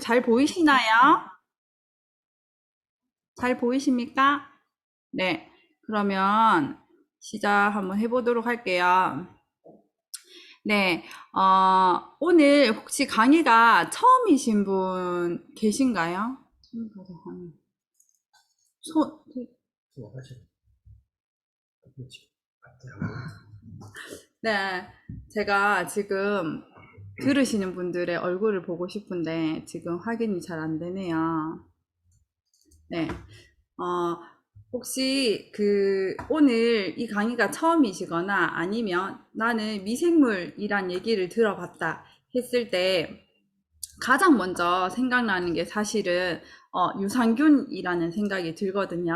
잘 보이시나요? 잘 보이십니까? 네. 그러면 시작 한번 해보도록 할게요. 네. 오늘 혹시 강의가 처음이신 분 계신가요? 손, 네. 제가 지금 들으시는 분들의 얼굴을 보고 싶은데 지금 확인이 잘 안 되네요. 네. 어, 혹시 오늘 이 강의가 처음이시거나 아니면 나는 미생물이란 얘기를 들어봤다 했을 때 가장 먼저 생각나는 게 사실은 유산균이라는 생각이 들거든요.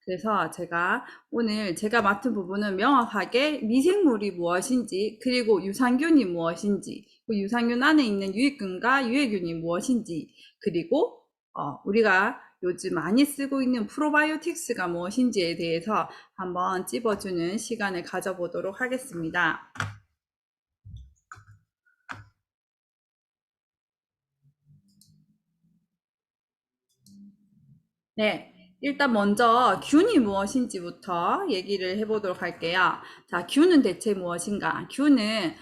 그래서 제가 오늘 제가 맡은 부분은 명확하게 미생물이 무엇인지, 그리고 유산균이 무엇인지, 그 유산균 안에 있는 유익균과 유해균이 무엇인지, 그리고 우리가 요즘 많이 쓰고 있는 프로바이오틱스가 무엇인지에 대해서 한번 찝어주는 시간을 가져보도록 하겠습니다. 네. 일단 먼저 균이 무엇인지부터 얘기를 해보도록 할게요. 자, 균은 대체 무엇인가? 균은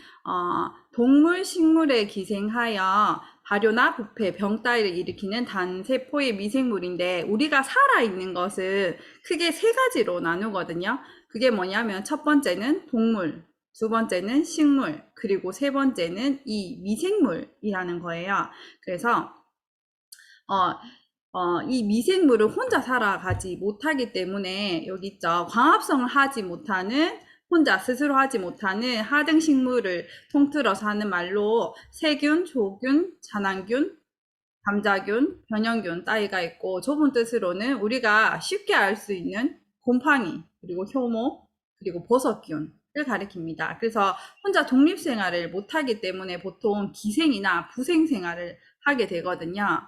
동물, 식물에 기생하여 발효나 부패, 병 따위를 일으키는 단세포의 미생물인데 우리가 살아있는 것은 크게 세 가지로 나누거든요. 그게 뭐냐면 첫 번째는 동물, 두 번째는 식물, 그리고 세 번째는 이 미생물이라는 거예요. 그래서 어, 이 미생물을 혼자 살아가지 못하기 때문에 여기 있죠. 광합성을 하지 못하는 혼자 스스로 하지 못하는 하등 식물을 통틀어서 하는 말로 세균, 조균, 잔황균, 감자균, 변형균 따위가 있고 좁은 뜻으로는 우리가 쉽게 알 수 있는 곰팡이, 그리고 효모, 그리고 버섯균을 가리킵니다. 그래서 혼자 독립생활을 못하기 때문에 보통 기생이나 부생생활을 하게 되거든요.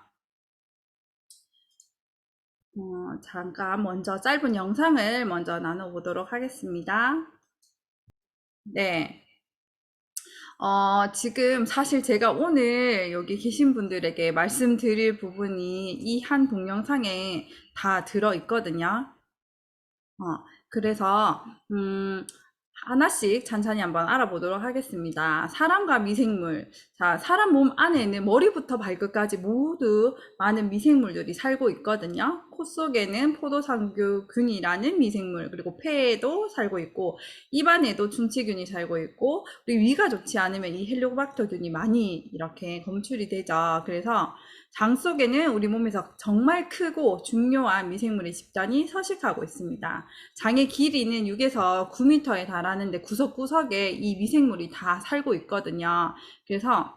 잠깐 먼저 짧은 영상을 먼저 나눠보도록 하겠습니다. 네. 지금 사실 제가 오늘 여기 계신 분들에게 말씀드릴 부분이 이 한 동영상에 다 들어있거든요. 그래서, 하나씩 천천히 한번 알아보도록 하겠습니다. 사람과 미생물. 자, 사람 몸 안에는 머리부터 발끝까지 모두 많은 미생물들이 살고 있거든요. 코 속에는 포도상구균이라는 미생물, 그리고 폐에도 살고 있고, 입안에도 충치균이 살고 있고, 우리 위가 좋지 않으면 이 헬리코박터균이 많이 이렇게 검출이 되죠. 그래서 장 속에는 우리 몸에서 정말 크고 중요한 미생물의 집단이 서식하고 있습니다. 장의 길이는 6에서 9m에 달하는데 구석구석에 이 미생물이 다 살고 있거든요. 그래서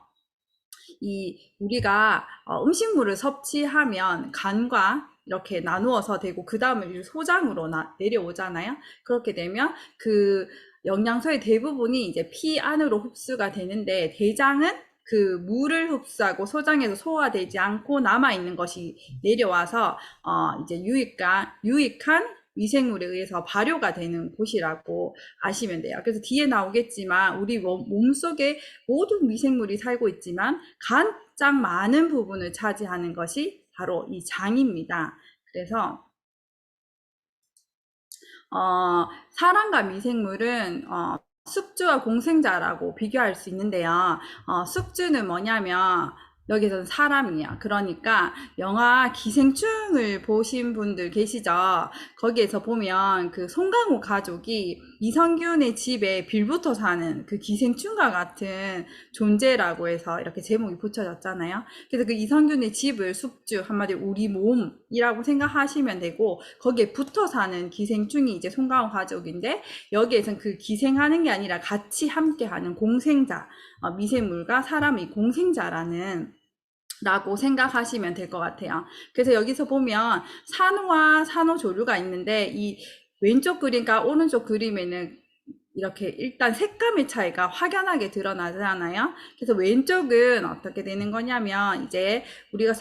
우리가 음식물을 섭취하면 간과 이렇게 나누어서 되고 그 다음에 소장으로 내려오잖아요. 그렇게 되면 그 영양소의 대부분이 이제 피 안으로 흡수가 되는데 대장은 그 물을 흡수하고 소장에서 소화되지 않고 남아있는 것이 내려와서 이제 유익한 미생물에 의해서 발효가 되는 곳이라고 아시면 돼요. 그래서 뒤에 나오겠지만 우리 몸속에 모든 미생물이 살고 있지만 가장 많은 부분을 차지하는 것이 바로 이 장입니다. 그래서 사람과 미생물은 숙주와 공생자라고 비교할 수 있는데요. 숙주는 뭐냐면 여기서는 사람이야. 그러니까 영화 기생충을 보신 분들 계시죠? 거기에서 보면 그 송강호 가족이 이성균의 집에 빌붙어 사는 그 기생충과 같은 존재라고 해서 이렇게 제목이 붙여졌잖아요. 그래서 그 이성균의 집을 숙주, 한마디로 우리 몸이라고 생각하시면 되고 거기에 붙어 사는 기생충이 이제 송강호 가족인데 여기에선 그 기생하는 게 아니라 같이 함께하는 공생자, 미생물과 사람의 공생자라는 라고 생각하시면 될 것 같아요. 그래서 여기서 보면 산호와 산호조류가 있는데 이 왼쪽 그림과 오른쪽 그림에는 이렇게 일단 색감의 차이가 확연하게 드러나잖아요. 그래서 왼쪽은 어떻게 되는 거냐면 이제 우리가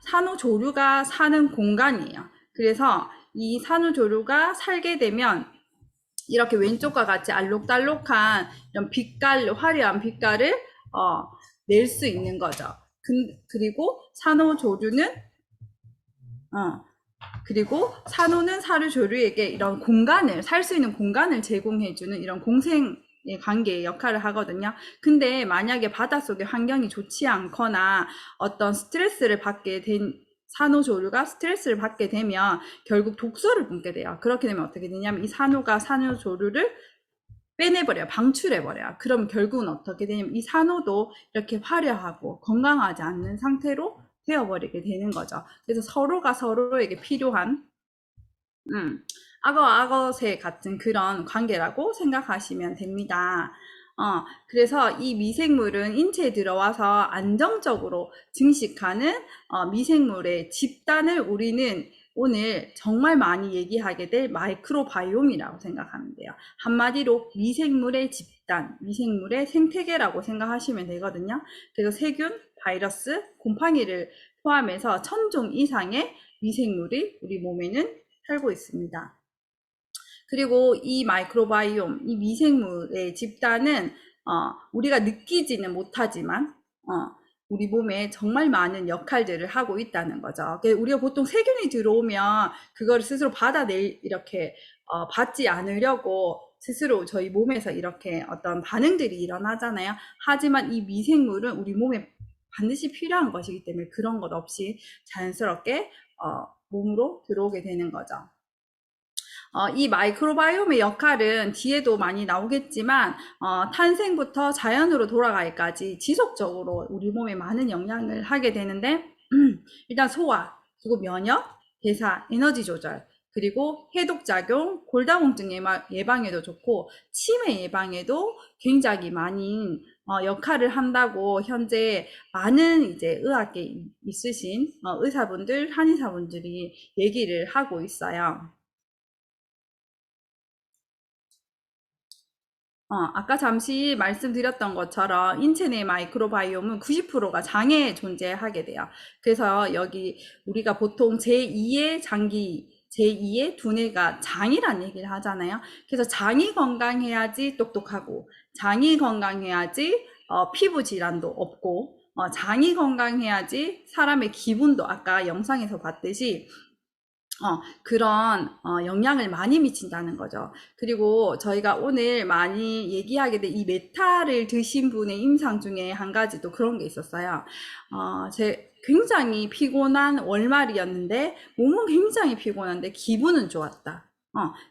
산호조류가 사는 공간이에요. 그래서 이 산호조류가 살게 되면 이렇게 왼쪽과 같이 알록달록한 이런 빛깔, 화려한 빛깔을 낼 수 있는 거죠. 그리고 산호조류는 그리고 산호는 사료조류에게 이런 공간을, 살 수 있는 공간을 제공해주는 이런 공생의 관계의 역할을 하거든요. 근데 만약에 바닷속의 환경이 좋지 않거나 어떤 스트레스를 받게 된 산호조류가 스트레스를 받게 되면 결국 독소를 뿜게 돼요. 그렇게 되면 어떻게 되냐면 이 산호가 산호조류를 빼내버려요. 방출해버려요. 그럼 결국은 어떻게 되냐면 이 산호도 이렇게 화려하고 건강하지 않는 상태로 되어버리게 되는 거죠. 그래서 서로가 서로에게 필요한 악어와 악어새 같은 그런 관계라고 생각하시면 됩니다. 그래서 이 미생물은 인체에 들어와서 안정적으로 증식하는 미생물의 집단을 우리는 오늘 정말 많이 얘기하게 될 마이크로바이옴이라고 생각하면 돼요. 한마디로 미생물의 집단, 미생물의 생태계라고 생각하시면 되거든요. 그래서 세균, 바이러스, 곰팡이를 포함해서 1000종 이상의 미생물이 우리 몸에는 살고 있습니다. 그리고 이 마이크로바이옴, 이 미생물의 집단은 우리가 느끼지는 못하지만 우리 몸에 정말 많은 역할들을 하고 있다는 거죠. 우리가 보통 세균이 들어오면 그걸 스스로 이렇게 받지 않으려고 스스로 저희 몸에서 이렇게 어떤 반응들이 일어나잖아요. 하지만 이 미생물은 우리 몸에 반드시 필요한 것이기 때문에 그런 것 없이 자연스럽게 몸으로 들어오게 되는 거죠. 이 마이크로바이옴의 역할은 뒤에도 많이 나오겠지만 탄생부터 자연으로 돌아가기까지 지속적으로 우리 몸에 많은 영향을 하게 되는데 일단 소화, 그리고 면역, 대사, 에너지 조절, 그리고 해독작용, 골다공증 예방에도 좋고 치매 예방에도 굉장히 많은 역할을 한다고 현재 많은 이제 의학계 있으신 의사분들, 한의사분들이 얘기를 하고 있어요. 아까 잠시 말씀드렸던 것처럼 인체 내 마이크로바이옴은 90%가 장애에 존재하게 돼요. 그래서 여기 우리가 보통 제2의 장기, 제2의 두뇌가 장이란 얘기를 하잖아요. 그래서 장이 건강해야지 똑똑하고, 장이 건강해야지 피부 질환도 없고, 장이 건강해야지 사람의 기분도 아까 영상에서 봤듯이 그런 영향을 많이 미친다는 거죠. 그리고 저희가 오늘 많이 얘기하게 된 이 메타를 드신 분의 임상 중에 한 가지도 그런 게 있었어요. 굉장히 피곤한 월말이었는데 몸은 굉장히 피곤한데 기분은 좋았다.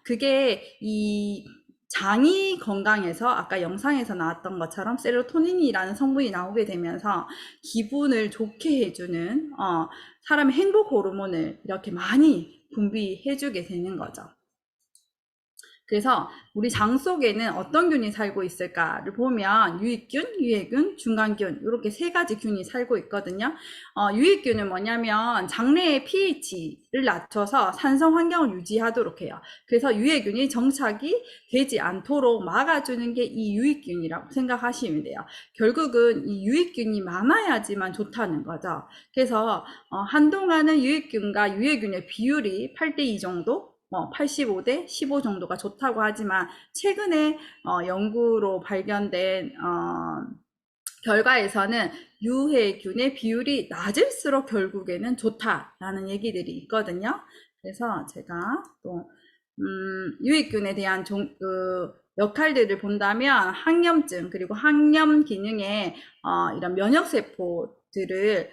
그게 이 장이 건강해서 아까 영상에서 나왔던 것처럼 세로토닌이라는 성분이 나오게 되면서 기분을 좋게 해주는 사람의 행복 호르몬을 이렇게 많이 분비해주게 되는 거죠. 그래서 우리 장 속에는 어떤 균이 살고 있을까를 보면 유익균, 유해균, 중간균 이렇게 세 가지 균이 살고 있거든요. 유익균은 뭐냐면 장내의 pH를 낮춰서 산성 환경을 유지하도록 해요. 그래서 유해균이 정착이 되지 않도록 막아주는 게 이 유익균이라고 생각하시면 돼요. 결국은 이 유익균이 많아야지만 좋다는 거죠. 그래서 한동안은 유익균과 유해균의 비율이 8:2 정도 85대 15 정도가 좋다고 하지만 최근에 연구로 발견된 결과에서는 유해균의 비율이 낮을수록 결국에는 좋다라는 얘기들이 있거든요. 그래서 제가 또 유해균에 대한 역할들을 본다면 항염증 그리고 항염 기능에 이런 면역세포들을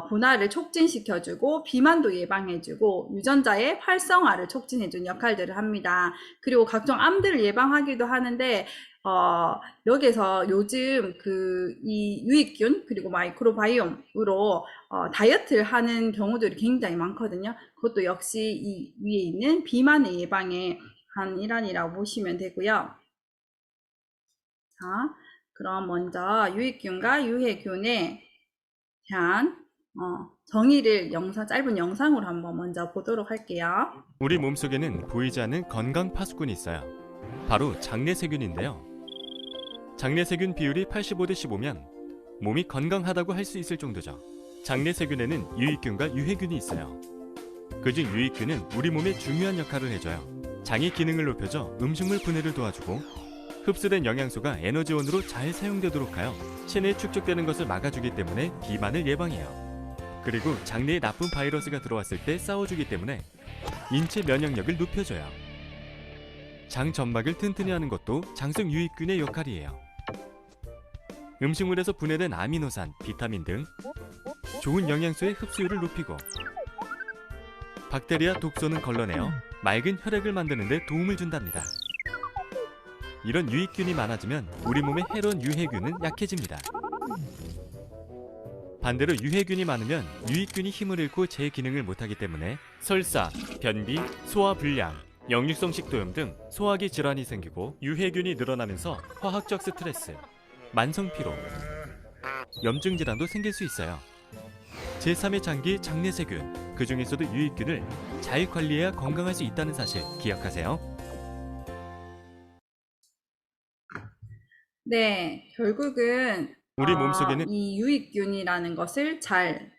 분화를 촉진시켜주고 비만도 예방해주고 유전자의 활성화를 촉진해주는 역할들을 합니다. 그리고 각종 암들을 예방하기도 하는데 여기서 요즘 이 유익균 그리고 마이크로바이옴으로 다이어트를 하는 경우들이 굉장히 많거든요. 그것도 역시 이 위에 있는 비만의 예방의 한 일환이라고 보시면 되고요. 자, 그럼 먼저 유익균과 유해균에 대한 정의를 짧은 영상으로 한번 먼저 보도록 할게요. 우리 몸속에는 보이지 않는 건강 파수꾼이 있어요. 바로 장내세균인데요. 장내세균 비율이 85대 15면 몸이 건강하다고 할 수 있을 정도죠. 장내세균에는 유익균과 유해균이 있어요. 그중 유익균은 우리 몸에 중요한 역할을 해줘요. 장의 기능을 높여줘 음식물 분해를 도와주고 흡수된 영양소가 에너지원으로 잘 사용되도록 하여 체내에 축적되는 것을 막아주기 때문에 비만을 예방해요. 그리고 장내에 나쁜 바이러스가 들어왔을 때 싸워주기 때문에 인체 면역력을 높여줘요. 장 점막을 튼튼히 하는 것도 장성 유익균의 역할이에요. 음식물에서 분해된 아미노산, 비타민 등 좋은 영양소의 흡수율을 높이고 박테리아 독소는 걸러내어 맑은 혈액을 만드는 데 도움을 준답니다. 이런 유익균이 많아지면 우리 몸에 해로운 유해균은 약해집니다. 반대로 유해균이 많으면 유익균이 힘을 잃고 제 기능을 못하기 때문에 설사, 변비, 소화불량, 역류성 식도염 등 소화기 질환이 생기고 유해균이 늘어나면서 화학적 스트레스, 만성피로, 염증 질환도 생길 수 있어요. 제3의 장기 장내세균, 그 중에서도 유익균을 잘 관리해야 건강할 수 있다는 사실 기억하세요. 네, 결국은 우리 몸속에는 이 유익균이라는 것을 잘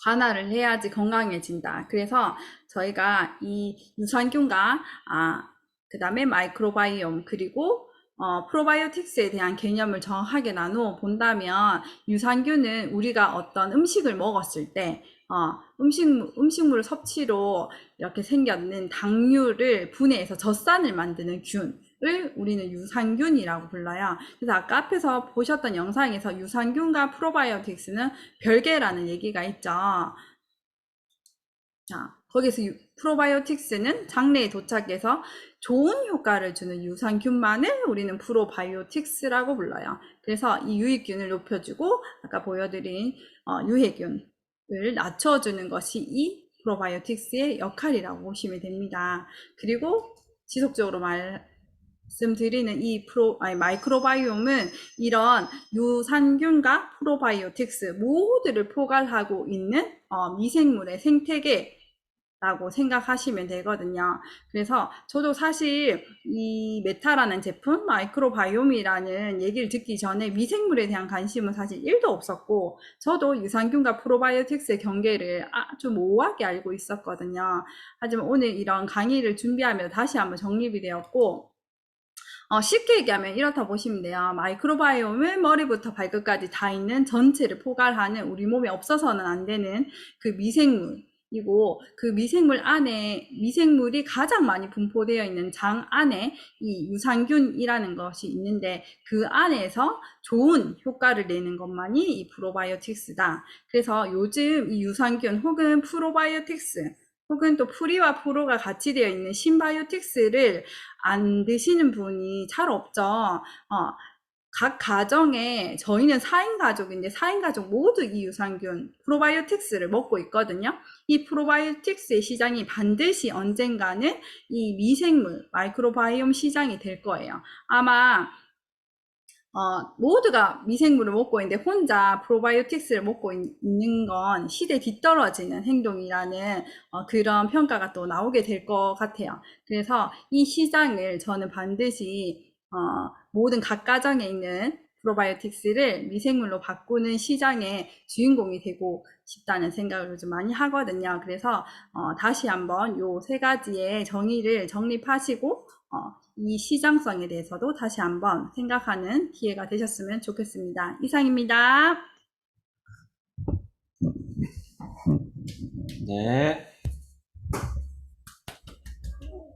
관할을 해야지 건강해진다. 그래서 저희가 이 유산균과 그다음에 마이크로바이옴 그리고 프로바이오틱스에 대한 개념을 정확하게 나누어 본다면 유산균은 우리가 어떤 음식을 먹었을 때 음식물 섭취로 이렇게 생겼는 당류를 분해해서 젖산을 만드는 균을 우리는 유산균이라고 불러요. 그래서 아까 앞에서 보셨던 영상에서 유산균과 프로바이오틱스는 별개라는 얘기가 있죠. 자, 거기서 프로바이오틱스는 장내에 도착해서 좋은 효과를 주는 유산균만을 우리는 프로바이오틱스라고 불러요. 그래서 이 유익균을 높여주고 아까 보여드린 유해균을 낮춰주는 것이 이 프로바이오틱스의 역할이라고 보시면 됩니다. 그리고 지속적으로 말씀드리는 이 마이크로바이옴은 이런 유산균과 프로바이오틱스 모두를 포괄하고 있는 미생물의 생태계라고 생각하시면 되거든요. 그래서 저도 사실 이 메타라는 제품, 마이크로바이옴이라는 얘기를 듣기 전에 미생물에 대한 관심은 사실 1도 없었고 저도 유산균과 프로바이오틱스의 경계를 아주 모호하게 알고 있었거든요. 하지만 오늘 이런 강의를 준비하며 다시 한번 정립이 되었고 쉽게 얘기하면 이렇다 보시면 돼요. 마이크로바이옴은 머리부터 발끝까지 다 있는 전체를 포괄하는 우리 몸에 없어서는 안 되는 그 미생물이고 그 미생물 안에 미생물이 가장 많이 분포되어 있는 장 안에 이 유산균이라는 것이 있는데 그 안에서 좋은 효과를 내는 것만이 이 프로바이오틱스다. 그래서 요즘 이 유산균 혹은 프로바이오틱스 혹은 또 프리와 프로가 같이 되어 있는 신바이오틱스를 안 드시는 분이 잘 없죠. 각 가정에 저희는 4인 가족인데 4인 가족 모두 이 유산균 프로바이오틱스를 먹고 있거든요. 이 프로바이오틱스의 시장이 반드시 언젠가는 이 미생물 마이크로바이옴 시장이 될 거예요. 아마 모두가 미생물을 먹고 있는데 혼자 프로바이오틱스를 먹고 있는 건 시대 뒤떨어지는 행동이라는 그런 평가가 또 나오게 될 것 같아요. 그래서 이 시장을 저는 반드시 모든 각 가정에 있는 프로바이오틱스를 미생물로 바꾸는 시장의 주인공이 되고 싶다는 생각을 요즘 많이 하거든요. 그래서 다시 한번 요 3가지의 정의를 정립하시고 이 시장성에 대해서도 다시 한번 생각하는 기회가 되셨으면 좋겠습니다. 이상입니다. 네.